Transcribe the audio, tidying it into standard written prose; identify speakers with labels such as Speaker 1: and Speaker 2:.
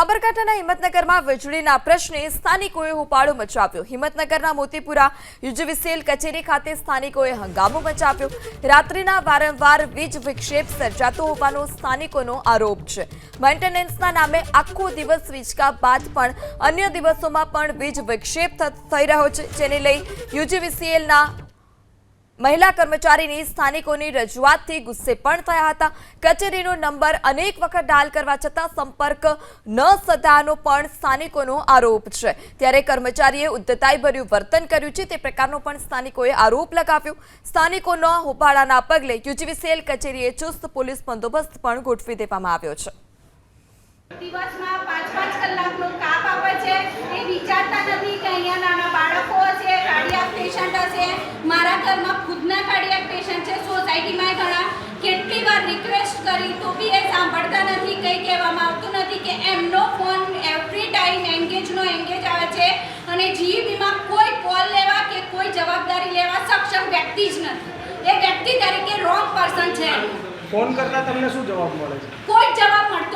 Speaker 1: સાબરકાંઠાના હિંમતનગરમાં વીજળીના પ્રશ્ને સ્થાનિકોએ હોબાળો મચાવ્યો। હિંમતનગરના મોતીપુરા યુજીવીસીએલ કચેરી ખાતે સ્થાનિકોએ હંગામો મચાવ્યો। રાત્રિના વારંવાર વીજ વિક્ષેપ સર્જાતો હોવાનો સ્થાનિકોનો આરોપ છે। મેન્ટેનન્સના નામે આખો દિવસ વીજ કાપ બાદ પણ અન્ય દિવસોમાં પણ વીજ વિક્ષેપ થઈ રહ્યો છે, જેને લઈ યુજીવીસીએલના મહિલા કર્મચારીની સ્થાનિકોની રજૂઆતથી ગુસ્સે પણ થયા હતા। કચેરીનો નંબર અનેક વખત ડાયલ કરવા છતાં સંપર્ક ન સધાનો પણ સ્થાનિકોનો આરોપ છે। ત્યારે કર્મચારીએ ઉદ્ધતાઈભર્યું વર્તન કર્યું છે તે પ્રકારનો પણ સ્થાનિકોએ આરોપ લગાવ્યો। સ્થાનિકોના હોબાળાના પગલે યુજીવીસીએલ કચેરીએ ચુસ્ત પોલીસ બંદોબસ્ત પણ ગોઠવી દેવામાં આવ્યો છે।
Speaker 2: દિવસમાં 5-5 કલાકનો કાપ આવે છે એ વિચારતા નથી કે અહીંયા નાના બાળકો છે, કાર્ડિયાક પેશન્ટ હશે। મારા ઘરમાં ખુદના કાર્ડિયાક પેશન્ટ છે, સોસાયટીમાં ઘણા કેટલી વાર રિક્વેસ્ટ કરી તો બી એ સાંભળતા નથી। કંઈ કહેવામાં આવતું નથી કે એમનો ફોન એવરી ટાઈમ એંગેજ આવે છે અને જીઈબીમાં કોઈ કોલ લેવા કે કોઈ જવાબદારી લેવા સક્ષમ વ્યક્તિ જ નથી। એ વ્યક્તિ તરીકે રોંગ પર્સન છે।
Speaker 3: ફોન કરતા તમને શું જવાબ મળે છે?
Speaker 2: કોઈ જવાબ મળતો